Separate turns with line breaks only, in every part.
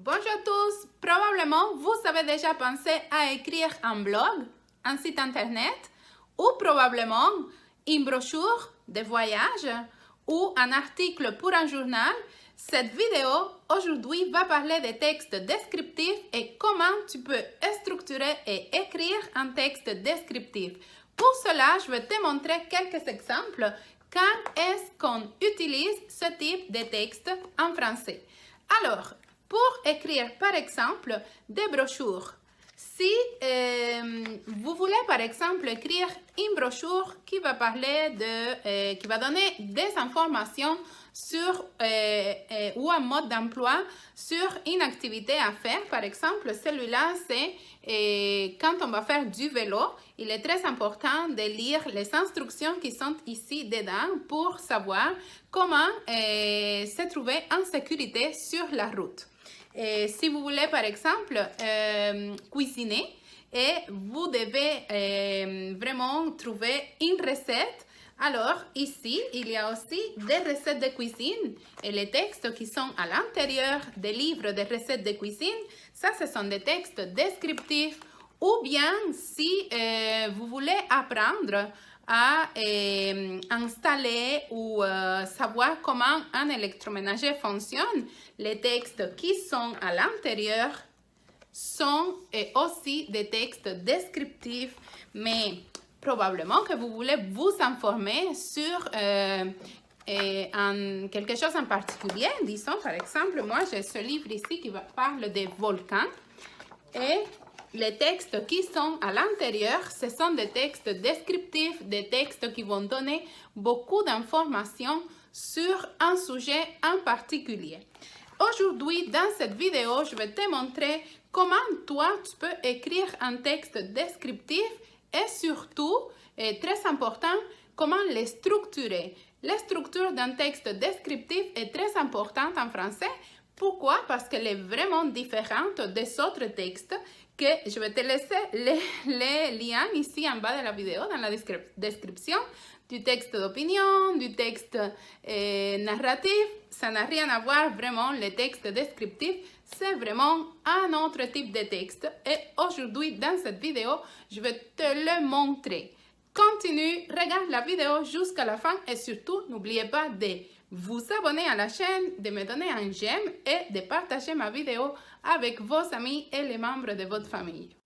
Bonjour à tous! Probablement, vous avez déjà pensé à écrire un blog, un site internet ou probablement une brochure de voyage ou un article pour un journal. Cette vidéo aujourd'hui va parler des textes descriptifs et comment tu peux structurer et écrire un texte descriptif. Pour cela, je vais te montrer quelques exemples quand est-ce qu'on utilise ce type de texte en français. Alors, pour écrire par exemple des brochures, si vous voulez par exemple écrire une brochure qui va parler qui va donner des informations sur ou un mode d'emploi sur une activité à faire, par exemple celui-là c'est quand on va faire du vélo, il est très important de lire les instructions qui sont ici dedans pour savoir comment se trouver en sécurité sur la route. Et si vous voulez, par exemple, cuisiner et vous devez vraiment trouver une recette, alors ici, il y a aussi des recettes de cuisine et les textes qui sont à l'intérieur des livres de recettes de cuisine, ça, ce sont des textes descriptifs. Ou bien, si vous voulez apprendre à installer ou savoir comment un électroménager fonctionne, les textes qui sont à l'intérieur sont aussi des textes descriptifs, mais probablement que vous voulez vous informer sur quelque chose en particulier. Disons, par exemple, moi, j'ai ce livre ici qui parle des volcans et les textes qui sont à l'intérieur, ce sont des textes descriptifs, des textes qui vont donner beaucoup d'informations sur un sujet en particulier. Aujourd'hui, dans cette vidéo, je vais te montrer comment toi, tu peux écrire un texte descriptif et surtout, et très important, comment le structurer. La structure d'un texte descriptif est très importante en français. Pourquoi? Parce qu'elle est vraiment différente des autres textes que je vais te laisser les liens ici en bas de la vidéo, dans la description, du texte d'opinion, du texte narratif. Ça n'a rien à voir vraiment, les textes descriptifs, c'est vraiment un autre type de texte. Et aujourd'hui, dans cette vidéo, je vais te le montrer. Continue, regarde la vidéo jusqu'à la fin et surtout, n'oubliez pas de vous abonner à la chaîne, de me donner un j'aime et de partager ma vidéo avec vos amis et les membres de votre famille.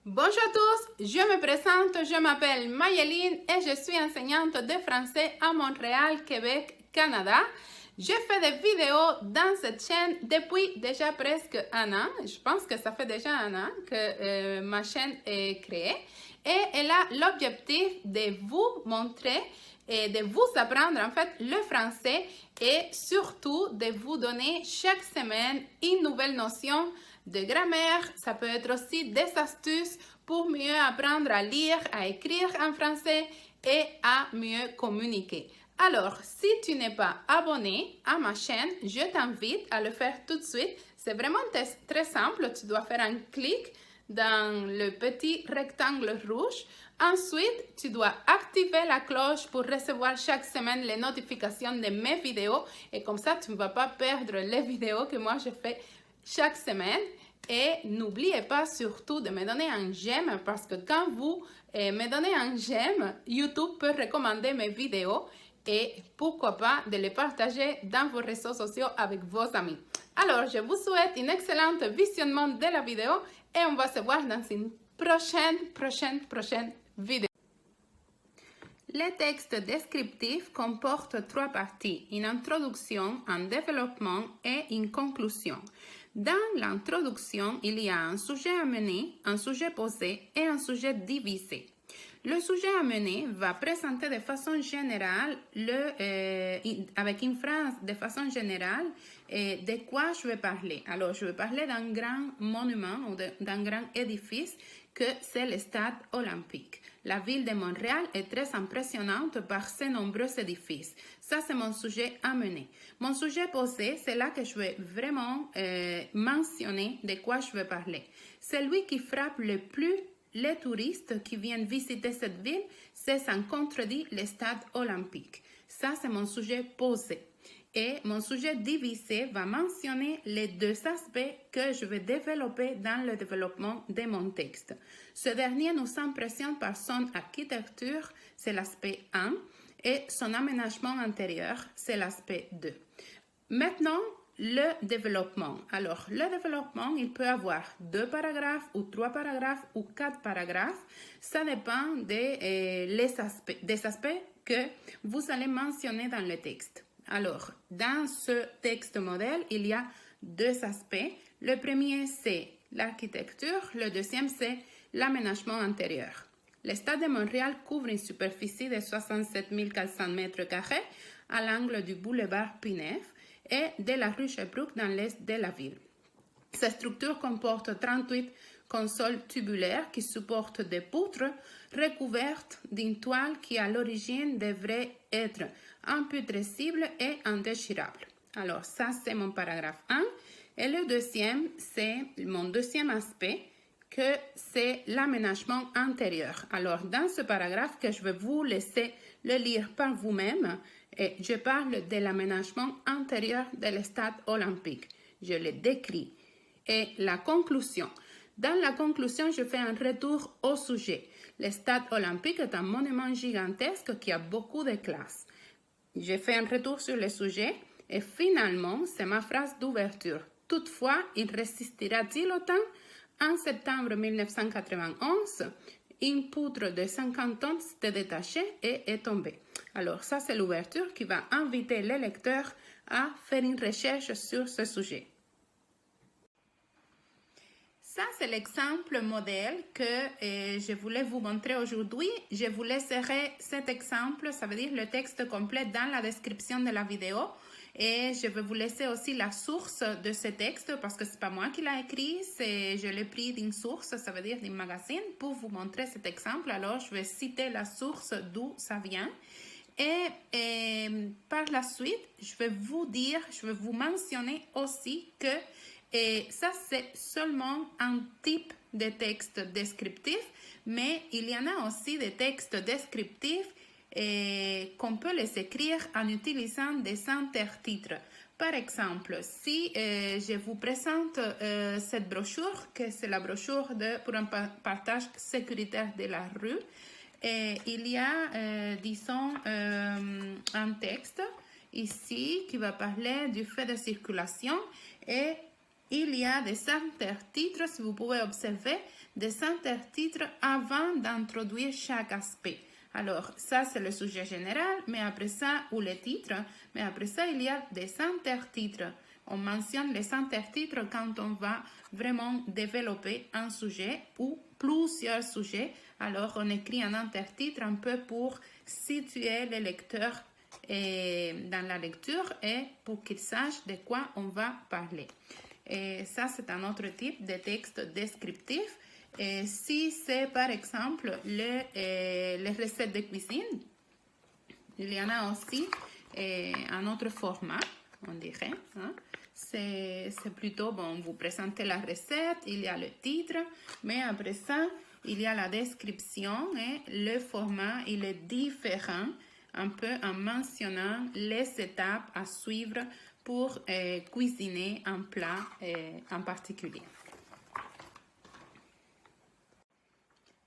Bonjour à tous, je me présente, je m'appelle Mayeline et je suis enseignante de français à Montréal, Québec, Canada. Je fais des vidéos dans cette chaîne depuis déjà presque un an. Je pense que ça fait déjà un an que ma chaîne est créée. Et elle a l'objectif de vous montrer et de vous apprendre en fait le français et surtout de vous donner chaque semaine une nouvelle notion de grammaire. Ça peut être aussi des astuces pour mieux apprendre à lire, à écrire en français et à mieux communiquer. Alors, si tu n'es pas abonné à ma chaîne, je t'invite à le faire tout de suite. C'est vraiment très simple. Tu dois faire un clic dans le petit rectangle rouge. Ensuite, tu dois activer la cloche pour recevoir chaque semaine les notifications de mes vidéos. Et comme ça, tu ne vas pas perdre les vidéos que moi je fais chaque semaine. Et n'oubliez pas surtout de me donner un j'aime parce que quand vous me donnez un j'aime, YouTube peut recommander mes vidéos et pourquoi pas de les partager dans vos réseaux sociaux avec vos amis. Alors, je vous souhaite un excellent visionnement de la vidéo et on va se voir dans une prochaine vidéo. Le texte descriptif comporte trois parties, une introduction, un développement et une conclusion. Dans l'introduction, il y a un sujet amené, un sujet posé et un sujet divisé. Le sujet amené va présenter de façon générale, avec une phrase de façon générale, de quoi je vais parler. Alors, je vais parler d'un grand monument ou d'un grand édifice que c'est le Stade olympique. La ville de Montréal est très impressionnante par ses nombreux édifices. Ça, c'est mon sujet amené. Mon sujet posé, c'est là que je vais vraiment mentionner de quoi je vais parler. Celui qui frappe le plus les touristes qui viennent visiter cette ville, c'est sans contredit le Stade olympique. Ça, c'est mon sujet posé. Et mon sujet divisé va mentionner les deux aspects que je vais développer dans le développement de mon texte. Ce dernier nous impressionne par son architecture, c'est l'aspect 1, et son aménagement intérieur, c'est l'aspect 2. Maintenant, le développement. Alors, le développement, il peut avoir 2 paragraphes ou 3 paragraphes ou 4 paragraphes. Ça dépend des aspects que vous allez mentionner dans le texte. Alors, dans ce texte modèle, il y a 2 aspects. Le premier, c'est l'architecture. Le deuxième, c'est l'aménagement intérieur. Le Stade de Montréal couvre une superficie de 67 400 mètres carrés à l'angle du boulevard Pinef et de la rue Sherbrooke dans l'est de la ville. Cette structure comporte 38 consoles tubulaires qui supportent des poutres recouvertes d'une toile qui à l'origine devrait être imputrescible et indéchirable. Alors ça c'est mon paragraphe 1 et le deuxième c'est mon deuxième aspect que c'est l'aménagement intérieur. Alors dans ce paragraphe que je vais vous laisser le lire par vous-même, et je parle de l'aménagement intérieur de stade olympique. Je le décris. Et la conclusion. Dans la conclusion, je fais un retour au sujet. Le stade olympique est un monument gigantesque qui a beaucoup de classes. Je fais un retour sur le sujet et finalement, c'est ma phrase d'ouverture. Toutefois, il résistera-t-il au temps? En septembre 1991, une poutre de 50 tonnes s'est détachée et est tombée. Alors, ça, c'est l'ouverture qui va inviter les lecteurs à faire une recherche sur ce sujet. Ça, c'est l'exemple modèle que je voulais vous montrer aujourd'hui. Je vous laisserai cet exemple, ça veut dire le texte complet dans la description de la vidéo. Et je vais vous laisser aussi la source de ce texte parce que c'est pas moi qui l'ai écrit, je l'ai pris d'une source, ça veut dire d'un magazine, pour vous montrer cet exemple. Alors, je vais citer la source d'où ça vient. Et par la suite, je vais vous mentionner aussi que ça, c'est seulement un type de texte descriptif, mais il y en a aussi des textes descriptifs qu'on peut les écrire en utilisant des intertitres. Par exemple, si je vous présente cette brochure, que c'est la brochure pour un partage sécuritaire de la rue, il y a, disons, un texte ici qui va parler du fait de circulation et il y a des intertitres, si vous pouvez observer, des intertitres avant d'introduire chaque aspect. Alors, ça, c'est le sujet général, mais après ça, ou les titres, mais après ça, il y a des intertitres. On mentionne les intertitres quand on va vraiment développer un sujet ou plusieurs sujets. Alors, on écrit un intertitre un peu pour situer le lecteur dans la lecture et pour qu'il sache de quoi on va parler. Et ça, c'est un autre type de texte descriptif. Et si c'est par exemple les recettes de cuisine, il y en a aussi un autre format, on dirait. Hein? C'est plutôt, bon, vous présentez la recette, il y a le titre, mais après ça, il y a la description et le format, il est différent, un peu en mentionnant les étapes à suivre pour cuisiner un plat en particulier.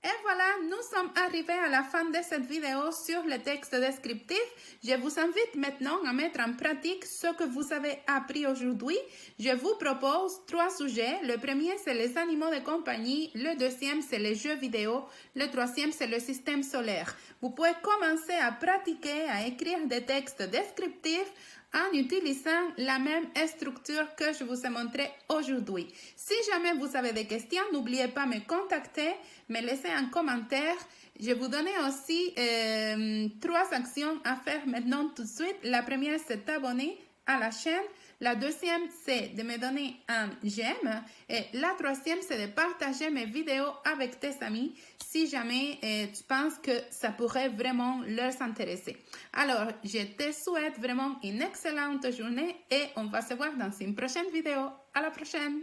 Et voilà, nous sommes arrivés à la fin de cette vidéo sur le texte descriptif. Je vous invite maintenant à mettre en pratique ce que vous avez appris aujourd'hui. Je vous propose 3 sujets. Le premier, c'est les animaux de compagnie. Le deuxième, c'est les jeux vidéo. Le troisième, c'est le système solaire. Vous pouvez commencer à pratiquer, à écrire des textes descriptifs en utilisant la même structure que je vous ai montré aujourd'hui. Si jamais vous avez des questions, n'oubliez pas de me contacter, me laisser un commentaire. Je vais vous donner aussi 3 actions à faire maintenant tout de suite. La première, c'est t'abonner à la chaîne. La deuxième, c'est de me donner un j'aime. Et la troisième, c'est de partager mes vidéos avec tes amis si jamais tu penses que ça pourrait vraiment leur intéresser. Alors, je te souhaite vraiment une excellente journée et on va se voir dans une prochaine vidéo. À la prochaine!